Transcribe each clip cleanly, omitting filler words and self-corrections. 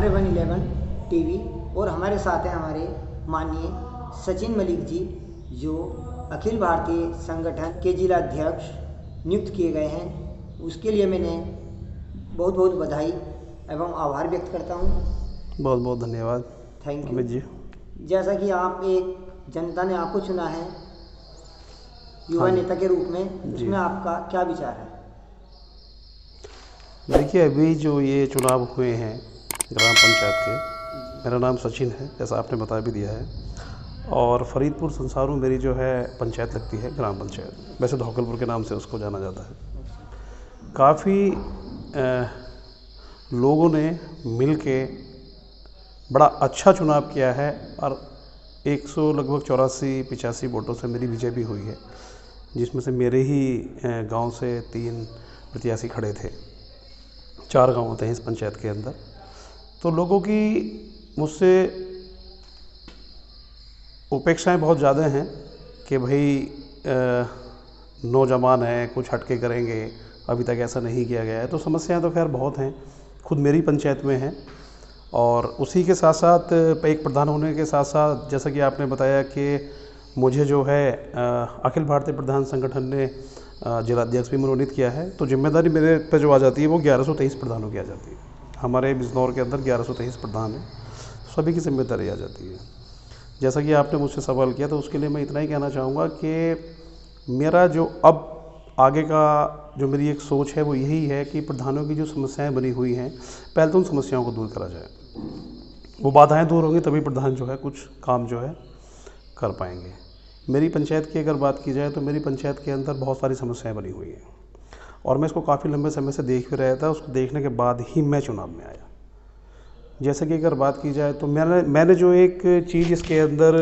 हमारे 111 टीवी और हमारे साथ हैं हमारे माननीय सचिन मलिक जी, जो अखिल भारतीय संगठन के जिला अध्यक्ष नियुक्त किए गए हैं। उसके लिए मैंने बहुत बहुत बधाई एवं आभार व्यक्त करता हूँ। बहुत बहुत धन्यवाद थैंक यू अमित जी। जैसा कि आप एक जनता ने आपको चुना है युवा नेता के रूप में, इसमें आपका क्या विचार है? देखिए, अभी जो ये चुनाव हुए हैं ग्राम पंचायत के, मेरा नाम सचिन है, जैसा आपने बता भी दिया है, और फरीदपुर संसारू मेरी जो है पंचायत लगती है, ग्राम पंचायत। वैसे धौकलपुर के नाम से उसको जाना जाता है। काफ़ी लोगों ने मिल के बड़ा अच्छा चुनाव किया है और 100 लगभग 84-85 वोटों से मेरी विजय भी हुई है, जिसमें से मेरे ही गांव से 3 प्रत्याशी खड़े थे। 4 गांव होते हैं इस पंचायत के अंदर। तो लोगों की मुझसे अपेक्षाएं बहुत ज़्यादा हैं कि भाई नौजवान हैं, कुछ हटके करेंगे, अभी तक ऐसा नहीं किया गया है। तो समस्याएं तो खैर बहुत हैं, खुद मेरी पंचायत में हैं। और उसी के साथ साथ एक प्रधान होने के साथ साथ, जैसा कि आपने बताया कि मुझे जो है अखिल भारतीय प्रधान संगठन ने जिला अध्यक्ष भी मनोनीत किया है। तो जिम्मेदारी मेरे पे जो आ जाती है वो 1123 प्रधानों की आ जाती है। हमारे बिजनौर के अंदर 1123 प्रधान हैं, सभी की जिम्मेदारी आ जाती है। जैसा कि आपने मुझसे सवाल किया, तो उसके लिए मैं इतना ही कहना चाहूँगा कि मेरा जो अब आगे का जो मेरी एक सोच है वो यही है कि प्रधानों की जो समस्याएं बनी हुई हैं, पहले तो उन समस्याओं को दूर करा जाए। वो बाधाएं दूर होंगी तभी प्रधान जो है कुछ काम जो है कर पाएंगे। मेरी पंचायत की अगर बात की जाए तो मेरी पंचायत के अंदर बहुत सारी समस्याएं बनी हुई हैं और मैं इसको काफ़ी लंबे समय से देख भी रहा था। उसको देखने के बाद ही मैं चुनाव में आया। जैसे कि अगर बात की जाए तो मैंने जो एक चीज़ इसके अंदर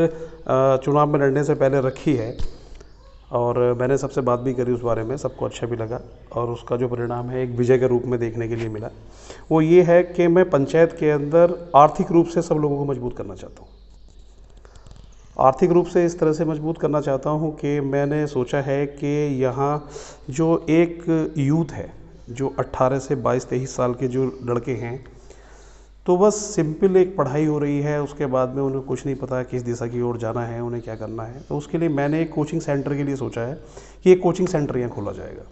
चुनाव में लड़ने से पहले रखी है, और मैंने सबसे बात भी करी उस बारे में, सबको अच्छा भी लगा, और उसका जो परिणाम है एक विजय के रूप में देखने के लिए मिला, वो ये है कि मैं पंचायत के अंदर आर्थिक रूप से सब लोगों को मजबूत करना चाहता हूँ। आर्थिक रूप से इस तरह से मजबूत करना चाहता हूँ कि मैंने सोचा है कि यहाँ जो एक यूथ है, जो 18 से 22-23 साल के जो लड़के हैं, तो बस सिंपल एक पढ़ाई हो रही है, उसके बाद में उन्हें कुछ नहीं पता किस दिशा की ओर जाना है, उन्हें क्या करना है। तो उसके लिए मैंने एक कोचिंग सेंटर के लिए सोचा है कि एक कोचिंग सेंटर यहाँ खोला जाएगा।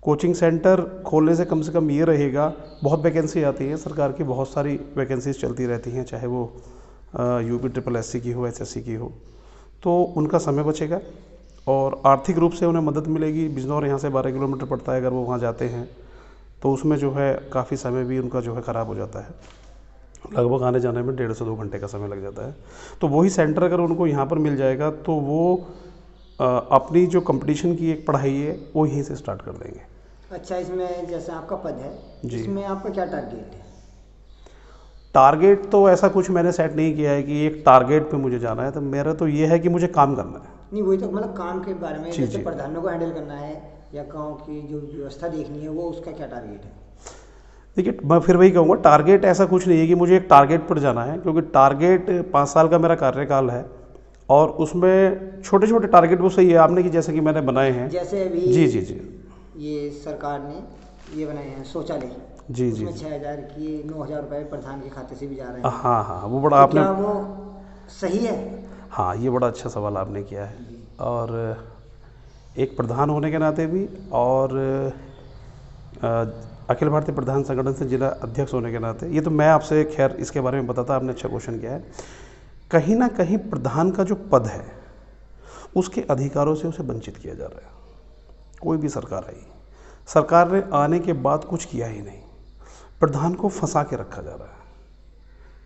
कोचिंग सेंटर खोलने से कम ये रहेगा, बहुत वैकेंसी आती है सरकार की, बहुत सारी वैकेंसीज चलती रहती हैं, चाहे वो UP SSC की हो, SSC की हो, तो उनका समय बचेगा और आर्थिक रूप से उन्हें मदद मिलेगी। बिजनौर यहाँ से 12 किलोमीटर पड़ता है, अगर वो वहाँ जाते हैं तो उसमें जो है काफ़ी समय भी उनका जो है ख़राब हो जाता है, लगभग आने जाने में 1.5 से 2 घंटे का समय लग जाता है। तो वही सेंटर अगर उनको यहाँ पर मिल जाएगा तो वो अपनी जो कंपटीशन की एक पढ़ाई है वो यहीं से स्टार्ट कर देंगे। अच्छा, इसमें जैसे आपका पद है, इसमें आपका क्या टारगेट है? टारगेट तो ऐसा कुछ मैंने सेट नहीं किया है कि एक टारगेट पे मुझे जाना है। तो मेरा तो ये है कि मुझे काम करना है। नहीं, वही तो मतलब काम के बारे में, जैसे प्रधानों को हैंडल करना है या गांव की जो व्यवस्था देखनी है, वो उसका क्या टारगेट है? देखिए, मैं फिर वही कहूँगा, टारगेट ऐसा कुछ नहीं है कि मुझे एक टारगेट पर जाना है, क्योंकि टारगेट 5 साल का मेरा कार्यकाल है और उसमें छोटे छोटे टारगेट वो सही है आपने कि जैसे कि मैंने बनाए हैं। जैसे अभी जी ये सरकार ने ये बनाए हैं शौचालय, जी, 6,000 की 9,000 रुपये प्रधान के खाते से भी जा रहे हैं। हाँ, वो बड़ा तो आपने, क्या वो सही है? हाँ, ये बड़ा अच्छा सवाल आपने किया है। और एक प्रधान होने के नाते भी और अखिल भारतीय प्रधान संगठन से जिला अध्यक्ष होने के नाते, ये तो मैं आपसे खैर इसके बारे में बताता, आपने अच्छा क्वेश्चन किया है। कहीं ना कहीं प्रधान का जो पद है उसके अधिकारों से उसे वंचित किया जा रहा है। कोई भी सरकार आई, सरकार ने आने के बाद कुछ किया ही नहीं, प्रधान को फंसा के रखा जा रहा है।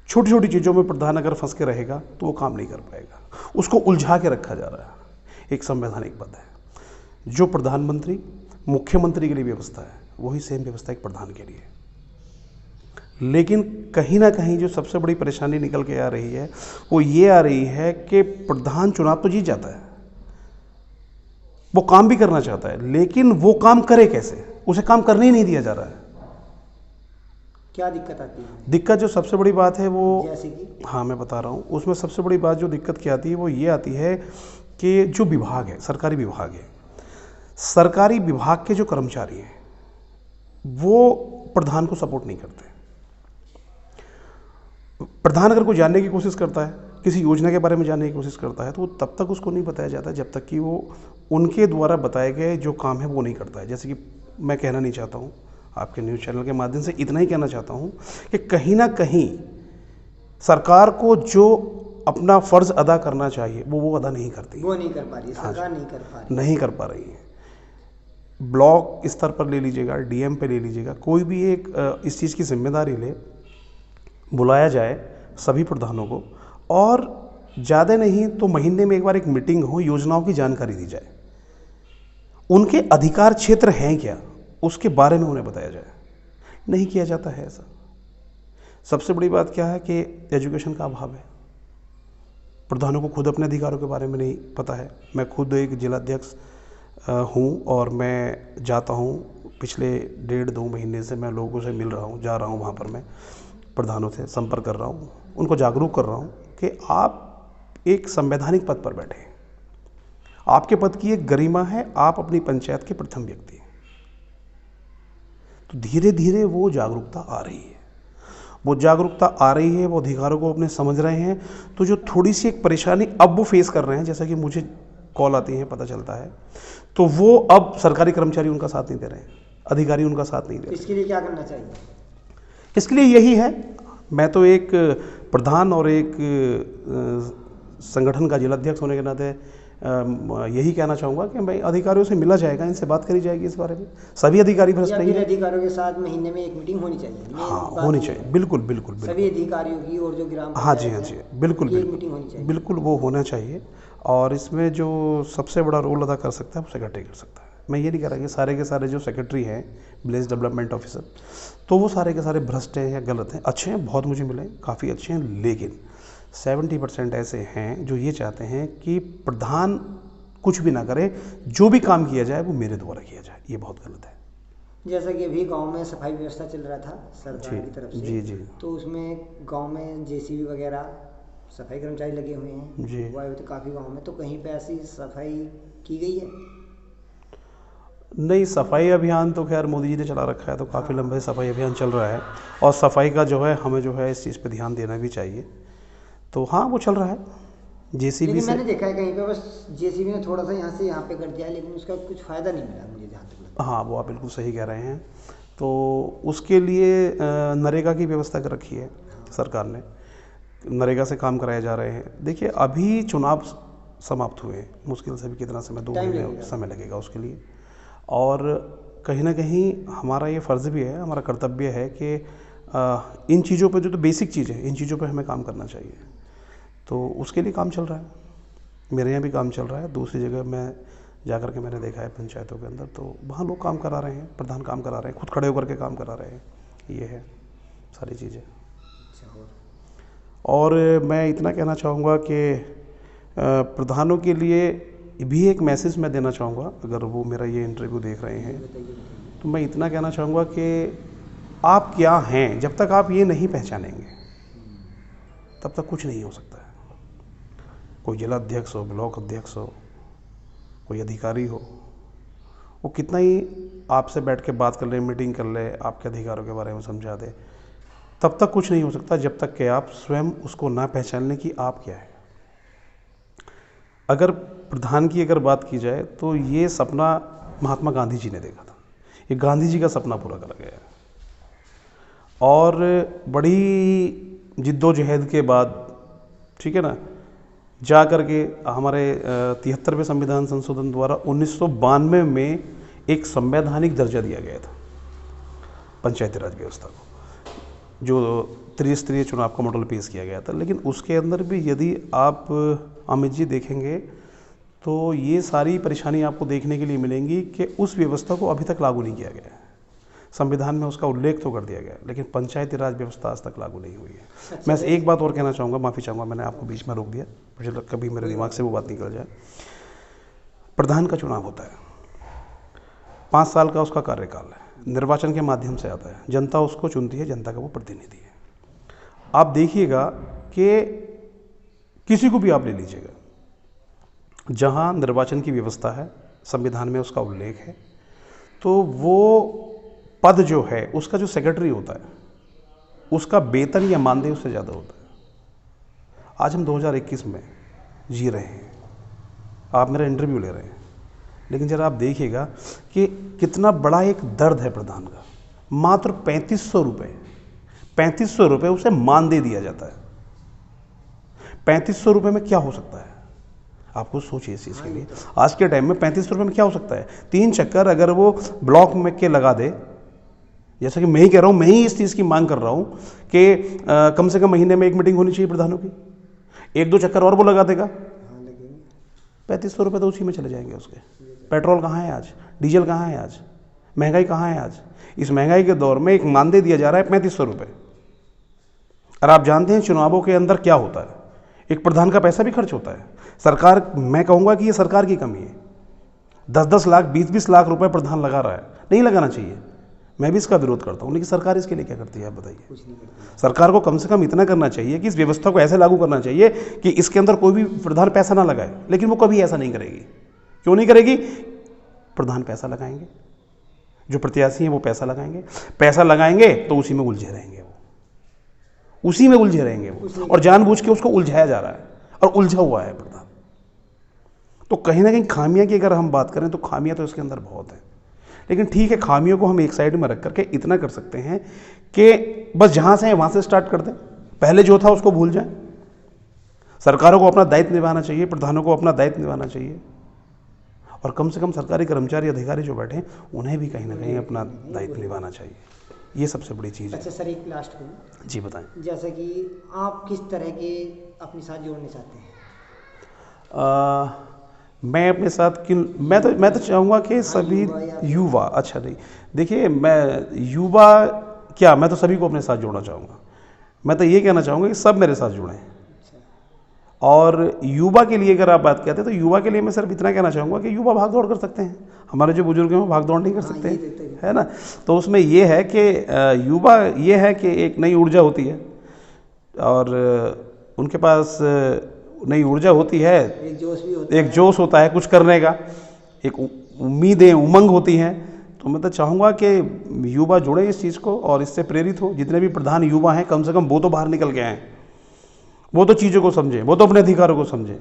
छोटी छोटी चीज़ों में प्रधान अगर फंस के रहेगा तो वो काम नहीं कर पाएगा, उसको उलझा के रखा जा रहा है। एक संवैधानिक पद है, जो प्रधानमंत्री मुख्यमंत्री के लिए व्यवस्था है, वही सेम व्यवस्था एक प्रधान के लिए। लेकिन कहीं ना कहीं जो सबसे बड़ी परेशानी निकल के आ रही है वो ये आ रही है कि प्रधान चुनाव तो जीत जाता है, वो काम भी करना चाहता है, लेकिन वो काम करे कैसे, उसे काम करने ही नहीं दिया जा रहा है। क्या दिक्कत आती है? दिक्कत जो सबसे बड़ी बात है वो, जैसे कि, हाँ मैं बता रहा हूँ, उसमें सबसे बड़ी बात जो दिक्कत की आती है वो ये आती है कि जो विभाग है, सरकारी विभाग है, सरकारी विभाग के जो कर्मचारी हैं वो प्रधान को सपोर्ट नहीं करते। प्रधान अगर कोई जानने की कोशिश करता है, किसी योजना के बारे में जानने की कोशिश करता है, तो तब तक उसको नहीं बताया जाता जब तक कि वो उनके द्वारा बताए गए जो काम है वो नहीं करता है। जैसे कि मैं कहना नहीं चाहता हूँ, आपके न्यूज़ चैनल के माध्यम से इतना ही कहना चाहता हूँ कि कहीं ना कहीं सरकार को जो अपना फ़र्ज़ अदा करना चाहिए वो अदा नहीं करती, वो नहीं कर पा रही, हाँ, सरकार नहीं कर पा रही, नहीं कर पा रही है। ब्लॉक स्तर पर ले लीजिएगा, डीएम पे ले लीजिएगा, कोई भी एक इस चीज़ की जिम्मेदारी ले, बुलाया जाए सभी प्रधानों को, और ज़्यादा नहीं तो महीने में एक बार एक मीटिंग हो, योजनाओं की जानकारी दी जाए, उनके अधिकार क्षेत्र हैं क्या उसके बारे में उन्हें बताया जाए। नहीं किया जाता है ऐसा। सबसे बड़ी बात क्या है कि एजुकेशन का अभाव है। प्रधानों को खुद अपने अधिकारों के बारे में नहीं पता है। मैं खुद एक जिलाध्यक्ष हूँ और मैं जाता हूँ, पिछले 1.5-2 महीने से मैं लोगों से मिल रहा हूँ, जा रहा हूँ वहाँ पर, मैं प्रधानों से संपर्क कर रहा हूँ, उनको जागरूक कर रहा हूँ कि आप एक संवैधानिक पद पर बैठे हैं, आपके पद की एक गरिमा है, आप अपनी पंचायत के प्रथम व्यक्ति हैं। तो धीरे धीरे वो जागरूकता आ रही है, वो जागरूकता आ रही है, वो अधिकारों को अपने समझ रहे हैं। तो जो थोड़ी सी एक परेशानी अब वो फेस कर रहे हैं, जैसा कि मुझे कॉल आती है, पता चलता है, तो वो अब सरकारी कर्मचारी उनका साथ नहीं दे रहे हैं, अधिकारी उनका साथ नहीं दे रहे। इसके लिए क्या करना चाहिए? इसके लिए यही है, मैं तो एक प्रधान और एक संगठन का जिलाध्यक्ष होने के नाते यही कहना चाहूँगा कि भाई अधिकारियों से मिला जाएगा, इनसे बात करी जाएगी इस बारे में। सभी अधिकारी भ्रष्ट नहीं है। अधिकारियों के साथ महीने में एक मीटिंग होनी चाहिए। हाँ, होनी चाहिए, बिल्कुल बिल्कुल बिल्कुल। सभी अधिकारियों की और जो ग्राम हाँ जी, हाँ जी, बिल्कुल मीटिंग होनी चाहिए, बिल्कुल वो होना चाहिए। और इसमें जो सबसे बड़ा रोल अदा कर सकता है वो सेक्रेटरी कर सकता है। मैं ये नहीं कह रहा कि सारे के सारे जो सेक्रेटरी हैं, विलेज डेवलपमेंट ऑफिसर, तो वो सारे के सारे भ्रष्ट हैं या गलत हैं। अच्छे हैं, बहुत मुझे मिले, काफ़ी अच्छे हैं, लेकिन 70% ऐसे हैं जो ये चाहते हैं कि प्रधान कुछ भी ना करे, जो भी काम किया जाए वो मेरे द्वारा किया जाए। ये बहुत गलत है। जैसा कि अभी गांव में सफाई व्यवस्था चल रहा था सरकार की तरफ से, जी जी, तो उसमें गांव में जेसीबी वगैरह सफाई कर्मचारी लगे हुए हैं जी, वो आए हुए थे काफ़ी गांव में, तो कहीं पे ऐसी सफाई की गई है? नहीं, सफाई अभियान तो खैर मोदी जी ने चला रखा है, तो काफ़ी लंबे सफाई अभियान चल रहा है, और सफाई का जो है हमें जो है इस चीज़ पे ध्यान देना भी चाहिए। तो हाँ, वो चल रहा है जेसीबी से। मैंने देखा है कहीं पे बस जेसीबी ने थोड़ा सा यहाँ से यहाँ पे कर दिया है, लेकिन उसका कुछ फ़ायदा नहीं मिला मुझे जहाँ तक लगता है। हाँ, वो आप बिल्कुल सही कह रहे हैं। तो उसके लिए नरेगा की व्यवस्था कर रखी है सरकार ने, नरेगा से काम कराए जा रहे हैं। देखिए, अभी चुनाव समाप्त हुए, मुश्किल से भी कितना समय, 2 महीने समय लगेगा उसके लिए, और कहीं ना कहीं हमारा ये फ़र्ज़ भी है, हमारा कर्तव्य है कि इन चीज़ों पे जो तो बेसिक चीज़ है, इन चीज़ों पे हमें काम करना चाहिए। तो उसके लिए काम चल रहा है, मेरे यहाँ भी काम चल रहा है। दूसरी जगह मैं जा कर के मैंने देखा है पंचायतों के अंदर, तो वहाँ लोग काम करा रहे हैं, प्रधान काम करा रहे हैं, खुद खड़े होकर के काम करा रहे हैं। ये है सारी चीज़ें। और मैं इतना कहना चाहूँगा कि प्रधानों के लिए भी एक मैसेज मैं देना चाहूँगा, अगर वो मेरा ये इंटरव्यू देख रहे हैं, तो मैं इतना कहना चाहूँगा कि आप क्या हैं, जब तक आप ये नहीं पहचानेंगे तब तक कुछ नहीं हो सकता है। कोई जिला अध्यक्ष हो, ब्लॉक अध्यक्ष हो, कोई अधिकारी हो, वो कितना ही आपसे बैठ के बात कर ले, मीटिंग कर ले, आपके अधिकारों के बारे में समझा दे, तब तक कुछ नहीं हो सकता जब तक कि आप स्वयं उसको ना पहचान लें कि आप क्या है। अगर प्रधान की अगर बात की जाए तो ये सपना महात्मा गांधी जी ने देखा था, ये गांधी जी का सपना पूरा करा गया है, और बड़ी जिद्दोजहद के बाद, ठीक है ना, जा कर के हमारे 73वें संविधान संशोधन द्वारा 1992 में एक संवैधानिक दर्जा दिया गया था पंचायती राज व्यवस्था को, जो त्रिस्तरीय चुनाव का मॉडल पेश किया गया था। लेकिन उसके अंदर भी यदि आप अमित जी देखेंगे तो ये सारी परेशानी आपको देखने के लिए मिलेंगी कि उस व्यवस्था को अभी तक लागू नहीं किया गया है। संविधान में उसका उल्लेख तो कर दिया गया, लेकिन पंचायती राज व्यवस्था आज तक लागू नहीं हुई है। मैं एक बात और कहना चाहूँगा, माफ़ी चाहूँगा मैंने आपको बीच में रोक दिया, मुझे कभी मेरे दिमाग से वो बात निकल जाए। प्रधान का चुनाव होता है, 5 साल का उसका कार्यकाल है, निर्वाचन के माध्यम से आता है, जनता उसको चुनती है, जनता का वो प्रतिनिधि है। आप देखिएगा कि किसी को भी आप ले लीजिएगा, जहाँ निर्वाचन की व्यवस्था है, संविधान में उसका उल्लेख है, तो वो पद जो है उसका जो सेक्रेटरी होता है उसका वेतन या मानदेय उससे ज़्यादा होता है। आज हम 2021 में जी रहे हैं, आप मेरा इंटरव्यू ले रहे हैं, लेकिन जरा आप देखिएगा कि कितना बड़ा एक दर्द है प्रधान का। मात्र 3500 रुपये उसे मानदेय दिया जाता है। 3500 रुपये में क्या हो सकता है, आप कुछ सोचिए इस चीज़ के लिए। आज के टाइम में 3500 रुपये में क्या हो सकता है। 3 चक्कर अगर वो ब्लॉक में के लगा दे, जैसा कि मैं ही कह रहा हूँ, मैं ही इस चीज़ की मांग कर रहा हूँ कि कम से कम महीने में 1 मीटिंग होनी चाहिए प्रधानों की। 1-2 चक्कर और वो लगा देगा, 3500 रुपये तो उसी में चले जाएंगे उसके। पेट्रोल कहाँ है आज, डीजल कहाँ है आज, महंगाई कहाँ है आज। इस महंगाई के दौर में एक मानदेय दिया जा रहा है 3500 रुपये। और आप जानते हैं चुनावों के अंदर क्या होता है, एक प्रधान का पैसा भी खर्च होता है। सरकार, मैं कहूँगा कि ये सरकार की कमी है। 10-10 लाख 20-20 लाख रुपए प्रधान लगा रहा है, नहीं लगाना चाहिए। मैं भी इसका विरोध करता हूँ, लेकिन सरकार इसके लिए क्या करती है आप बताइए। कुछ नहीं करती। सरकार को कम से कम इतना करना चाहिए कि इस व्यवस्था को ऐसे लागू करना चाहिए कि इसके अंदर कोई भी प्रधान पैसा ना लगाए, लेकिन वो कभी ऐसा नहीं करेगी। क्यों नहीं करेगी, प्रधान पैसा लगाएंगे, जो प्रत्याशी हैं वो पैसा लगाएंगे, पैसा लगाएंगे तो उसी में उलझे रहेंगे, वो उसी में उलझे रहेंगे वो, और जानबूझ के उसको उलझाया जा रहा है और उलझा हुआ है प्रधान। तो कहीं ना कहीं खामियां की अगर हम बात करें तो खामियां तो इसके अंदर बहुत है, लेकिन ठीक है, खामियों को हम एक साइड में रख करके इतना कर सकते हैं कि बस जहां से है वहां से स्टार्ट कर दें, पहले जो था उसको भूल जाएं। सरकारों को अपना दायित्व निभाना चाहिए, प्रधानों को अपना दायित्व निभाना चाहिए, और कम से कम सरकारी कर्मचारी अधिकारी जो बैठे उन्हें भी कहीं ना कहीं अपना दायित्व निभाना चाहिए। ये सबसे बड़ी चीज़ है। अच्छा सर, एक लास्ट को जी बताएं। जैसे कि आप किस तरह के अपने साथ जोड़ने चाहते हैं? मैं अपने साथ मैं तो चाहूँगा कि सभी युवा, अच्छा नहीं, देखिए मैं युवा क्या, मैं तो सभी को अपने साथ जोड़ना चाहूँगा। मैं तो ये कहना चाहूँगा कि सब मेरे साथ जुड़ें। और युवा के लिए अगर आप बात करते हैं तो युवा के लिए मैं सिर्फ इतना कहना चाहूँगा कि युवा भाग दौड़ कर सकते हैं। हमारे जो बुजुर्ग हैं वो भाग दौड़ नहीं कर सकते, है ना। तो उसमें ये है कि युवा ये है कि एक नई ऊर्जा होती है, और उनके पास नई ऊर्जा होती है, एक जोश भी होता एक जोश होता है कुछ करने का, एक उम्मीदें उमंग होती हैं। तो मैं तो चाहूँगा कि युवा जुड़े इस चीज़ को और इससे प्रेरित हो। जितने भी प्रधान युवा हैं कम से कम वो तो बाहर निकल के आएँ, वो तो चीज़ों को समझें, वो तो अपने अधिकारों को समझें,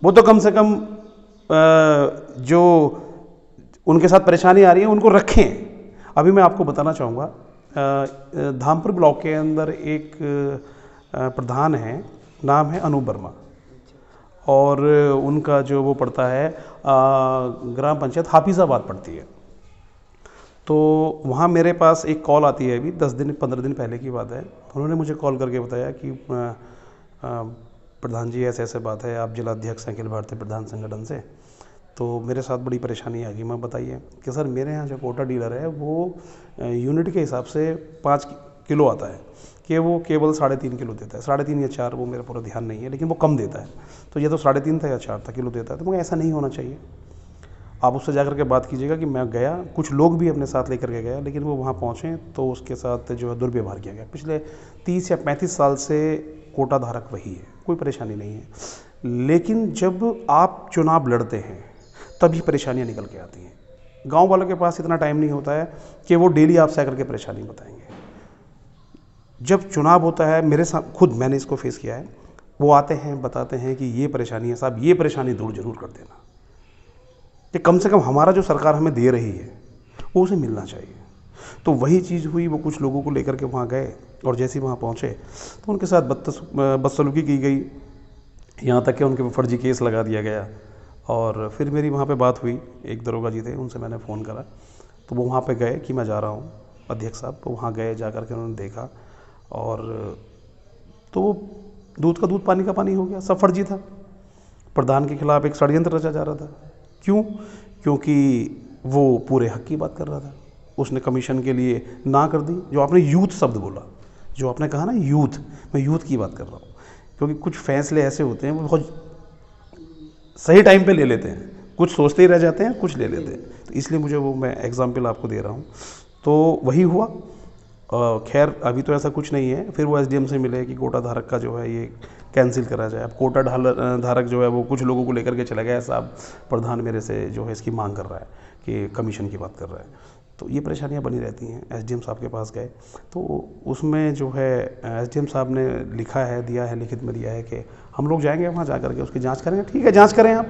वो तो कम से कम जो उनके साथ परेशानी आ रही है उनको रखें। अभी मैं आपको बताना चाहूँगा, धामपुर ब्लॉक के अंदर एक प्रधान है, नाम है अनूप वर्मा, और उनका जो वो पड़ता है ग्राम पंचायत हाफिज़ाबाद पड़ती है। तो वहाँ मेरे पास एक कॉल आती है, अभी 10-15 दिन पहले की बात है। उन्होंने मुझे कॉल करके बताया कि प्रधान जी ऐसे ऐसे बात है, आप जिला अध्यक्ष हैं अखिल भारतीय प्रधान संगठन से, तो मेरे साथ बड़ी परेशानी आ गई। मैं बताइए कि सर मेरे यहाँ जो कोटा डीलर है वो यूनिट के हिसाब से 5 किलो आता है, कि वो केवल 3.5 किलो देता है, 3.5 या 4, वो मेरा पूरा ध्यान नहीं है, लेकिन वो कम देता है। तो ये तो 3.5 था या 4 था किलो देता है, तो मुझे ऐसा नहीं होना चाहिए। आप उससे जाकर के बात कीजिएगा कि मैं गया, कुछ लोग भी अपने साथ लेकर के गया, लेकिन वो वहाँ पहुँचे तो उसके साथ जो है दुर्व्यवहार किया गया। पिछले 30 या 35 साल से कोटा धारक वही है, कोई परेशानी नहीं है, लेकिन जब आप चुनाव लड़ते हैं तभी परेशानियाँ निकल के आती हैं। गाँव वालों के पास इतना टाइम नहीं होता है कि वो डेली आपसे आकर के परेशानी बताएंगे। जब चुनाव होता है, मेरे साथ खुद मैंने इसको फेस किया है, वो आते हैं बताते हैं कि ये परेशानी है साहब, ये परेशानी दूर जरूर कर देना, कि कम से कम हमारा जो सरकार हमें दे रही है वो उसे मिलना चाहिए। तो वही चीज़ हुई, वो कुछ लोगों को लेकर के वहाँ गए, और जैसे ही वहाँ पहुँचे तो उनके साथ बदसलूकी की गई, यहाँ तक कि उनके ऊपर फर्जी केस लगा दिया गया। और फिर मेरी वहाँ पे बात हुई, एक दरोगा जी थे, उनसे मैंने फ़ोन करा, तो वो वहाँ पे गए कि मैं जा रहा हूँ अध्यक्ष साहब। तो वहाँ गए, जा कर के उन्होंने देखा, और तो दूध का दूध पानी का पानी हो गया, सब फर्जी था। प्रधान के खिलाफ एक षड्यंत्र रचा जा रहा था। क्यों? क्योंकि वो पूरे हक की बात कर रहा था। उसने कमीशन के लिए ना कर दी। जो आपने यूथ शब्द बोला, जो आपने कहा ना यूथ, मैं यूथ की बात कर रहा हूँ, क्योंकि कुछ फैसले ऐसे होते हैं वो बहुत सही टाइम पे ले लेते हैं, कुछ सोचते ही रह जाते हैं, कुछ ले लेते हैं। तो इसलिए मुझे वो मैं एग्जाम्पल आपको दे रहा हूँ। तो वही हुआ। खैर अभी तो ऐसा कुछ नहीं है। फिर वो एसडीएम से मिले कि कोटा धारक का जो है ये कैंसिल करा जाए। अब कोटा धारक जो है वो कुछ लोगों को लेकर के चला गया, साहब प्रधान मेरे से जो है इसकी मांग कर रहा है कि कमीशन की बात कर रहा है। तो ये परेशानियां बनी रहती हैं। एसडीएम साहब के पास गए तो उसमें जो है एसडीएम साहब ने लिखा है, दिया है, लिखित में दिया है कि हम लोग जाएंगे वहाँ जा करके उसकी जांच करेंगे। ठीक है, जांच करें आप,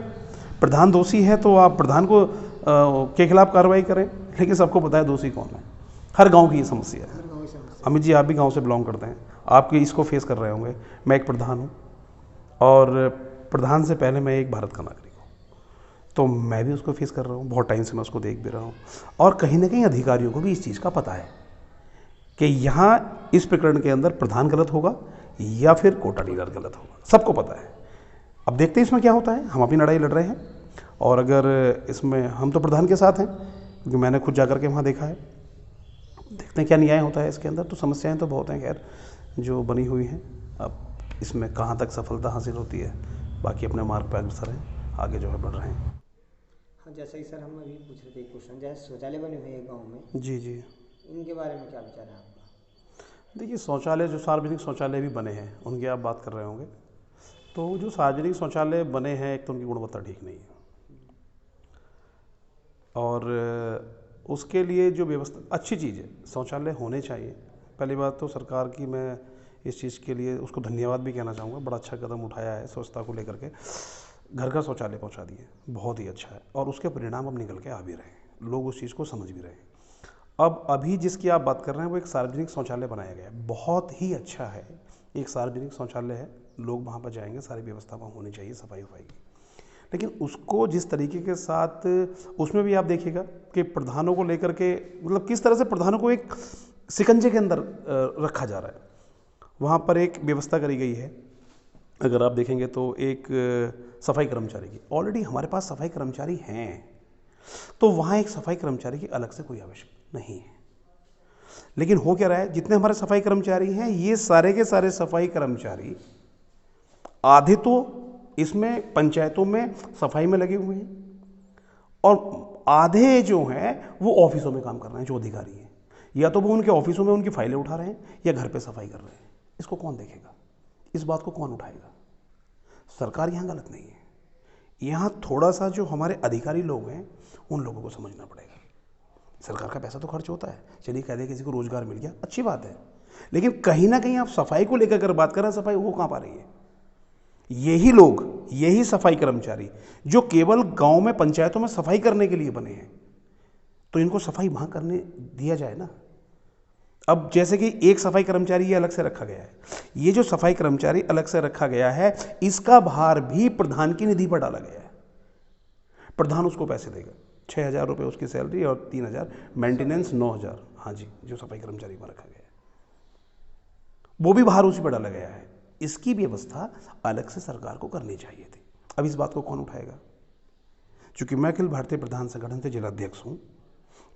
प्रधान दोषी है तो आप प्रधान को के खिलाफ कार्रवाई करें, लेकिन सबको पता है दोषी कौन है। हर गांव की ये समस्या है। अमित जी, आप भी गांव से बिलोंग करते हैं, आपके इसको फेस कर रहे होंगे। मैं एक प्रधान हूँ और प्रधान से पहले मैं एक भारत का नागरिक हूँ, तो मैं भी उसको फेस कर रहा हूँ। बहुत टाइम से मैं उसको देख भी रहा हूँ और कहीं ना कहीं अधिकारियों को भी इस चीज़ का पता है कि यहाँ इस प्रकरण के अंदर प्रधान गलत होगा या फिर कोटा डीलर गलत होगा, सबको पता है। अब देखते हैं इसमें क्या होता है। हम अपनी लड़ाई लड़ रहे हैं और अगर इसमें हम तो प्रधान के साथ हैं क्योंकि मैंने खुद जा कर के वहाँ देखा है। देखते हैं क्या न्याय होता है इसके अंदर। तो समस्याएं तो बहुत हैं खैर जो बनी हुई हैं। अब इसमें कहाँ तक सफलता हासिल होती है, बाकी अपने मार्ग पर अग्रसर हैं, आगे जो है बढ़ रहे हैं। हाँ, जैसा ही सर हम अभी पूछ रहे थे क्वेश्चन, जैसे शौचालय बने हुए हैं गाँव में, जी जी, इनके बारे में क्या विचार है आपका? देखिए, शौचालय जो सार्वजनिक शौचालय भी बने हैं उनकी आप बात कर रहे होंगे, तो जो सार्वजनिक शौचालय बने हैं एक तो उनकी गुणवत्ता ठीक नहीं है और उसके लिए जो व्यवस्था, अच्छी चीज़ है, शौचालय होने चाहिए। पहली बात तो सरकार की मैं इस चीज़ के लिए उसको धन्यवाद भी कहना चाहूँगा। बड़ा अच्छा कदम उठाया है स्वच्छता को लेकर के, घर का शौचालय पहुँचा दिए, बहुत ही अच्छा है और उसके परिणाम अब निकल के आ भी रहे हैं, लोग उस चीज़ को समझ भी रहे हैं। अब अभी जिसकी आप बात कर रहे हैं वो एक सार्वजनिक शौचालय बनाया गया है, बहुत ही अच्छा है। एक सार्वजनिक शौचालय है, लोग वहाँ पर जाएंगे, सारी व्यवस्था वहाँ होनी चाहिए सफाई वफाई की। लेकिन उसको जिस तरीके के साथ, उसमें भी आप देखिएगा कि प्रधानों को लेकर के, मतलब किस तरह से प्रधानों को एक शिकंजे के अंदर रखा जा रहा है। वहाँ पर एक व्यवस्था करी गई है, अगर आप देखेंगे तो एक सफाई कर्मचारी की, ऑलरेडी हमारे पास सफाई कर्मचारी हैं, तो वहाँ एक सफाई कर्मचारी की अलग से कोई आवश्यकता नहीं है। लेकिन हो क्या रहा है, जितने हमारे सफाई कर्मचारी हैं ये सारे के सारे सफाई कर्मचारी आधे तो इसमें पंचायतों में सफाई में लगे हुए हैं और आधे जो हैं वो ऑफिसों में काम कर रहे हैं। जो अधिकारी हैं या तो वो उनके ऑफिसों में उनकी फाइलें उठा रहे हैं या घर पे सफाई कर रहे हैं। इसको कौन देखेगा, इस बात को कौन उठाएगा? सरकार यहाँ गलत नहीं है, यहाँ थोड़ा सा जो हमारे अधिकारी लोग हैं उन लोगों को समझना पड़ेगा। सरकार का पैसा तो खर्च होता है, चलिए कह दे किसी को रोजगार मिल गया, अच्छी बात है, लेकिन कहीं ना कहीं आप सफाई को लेकर अगर बात करें, सफाई हो कहाँ पा रही है? यही लोग, यही सफाई कर्मचारी जो केवल गांव में पंचायतों में सफाई करने के लिए बने हैं, तो इनको सफाई वहां करने दिया जाए ना। अब जैसे कि एक सफाई कर्मचारी ये अलग से रखा गया है, ये जो सफाई कर्मचारी अलग से रखा गया है इसका भार भी प्रधान की निधि पर डाला गया है। प्रधान उसको पैसे देगा, 6,000 रुपये उसकी सैलरी और 3,000 मेंटेनेंस, 9,000। हाँ जी, जो सफाई कर्मचारी में रखा गया है वो भी भार उसी पर डाला गया है। इसकी व्यवस्था अलग से सरकार को करनी चाहिए थी। अब इस बात को कौन उठाएगा? चूंकि मैं अखिल भारतीय प्रधान संगठन से जिलाध्यक्ष हूँ,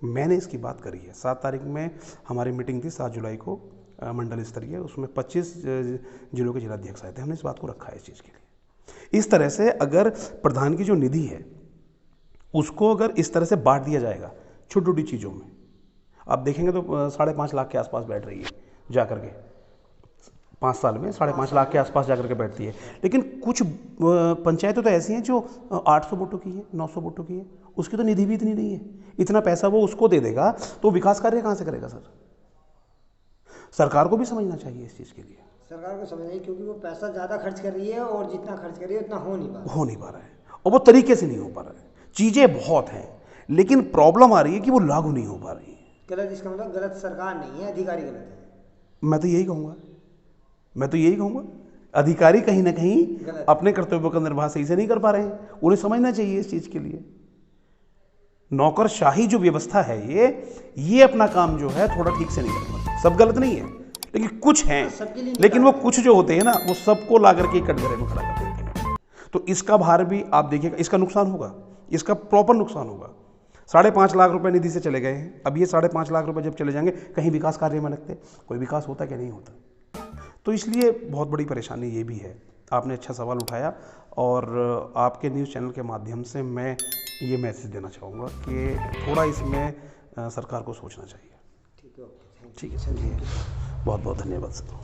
मैंने इसकी बात करी है। 7 तारीख में हमारी मीटिंग थी, 7 जुलाई को मंडल स्तरीय, उसमें 25 जिलों के जिलाध्यक्ष आए थे। हमने इस बात को रखा है इस चीज़ के लिए। इस तरह से अगर प्रधान की जो निधि है उसको अगर इस तरह से बांट दिया जाएगा छोटी छोटी चीज़ों में, आप देखेंगे तो 5.5 लाख के आसपास बैठ रही है जा करके, 5 साल में 5.5 लाख के आसपास जाकर के बैठती है। लेकिन कुछ पंचायतें तो ऐसी हैं जो 800 वोटों की है, 900 वोटों की है, उसकी तो निधि भी इतनी नहीं है। इतना पैसा वो उसको दे देगा तो विकास कार्य कहाँ से करेगा? सर, सरकार को भी समझना चाहिए इस चीज़ के लिए। सरकार को समझना चाहिए क्योंकि वो पैसा ज़्यादा खर्च कर रही है और जितना खर्च कर रही है उतना हो नहीं पा रहा है और वो तरीके से नहीं हो पा रहा है। चीज़ें बहुत हैं लेकिन प्रॉब्लम आ रही है कि वो लागू नहीं हो पा रही है। गलत, इसका मतलब गलत सरकार नहीं है, अधिकारी गलत है। मैं तो यही कहूँगा, अधिकारी कहीं ना कहीं अपने कर्तव्यों का निर्वाह सही से नहीं कर पा रहे हैं। उन्हें समझना चाहिए इस चीज़ के लिए। नौकरशाही जो व्यवस्था है ये अपना काम जो है थोड़ा ठीक से नहीं कर पाती। सब गलत नहीं है लेकिन कुछ हैं, लेकिन वो कुछ जो होते हैं ना वो सबको ला करके कटघरे में खड़ा कर देते हैं। तो इसका भार भी आप देखिएगा, इसका नुकसान होगा, इसका प्रॉपर नुकसान होगा। 5.5 लाख रुपए निधि से चले गए हैं, अब ये 5.5 लाख रुपए जब चले जाएंगे कहीं विकास कार्य में लगते, कोई विकास होता क्या नहीं होता। तो इसलिए बहुत बड़ी परेशानी ये भी है। आपने अच्छा सवाल उठाया और आपके न्यूज़ चैनल के माध्यम से मैं ये मैसेज देना चाहूँगा कि थोड़ा इसमें सरकार को सोचना चाहिए। ठीक है, ओके, ठीक है सर, बहुत बहुत धन्यवाद सर।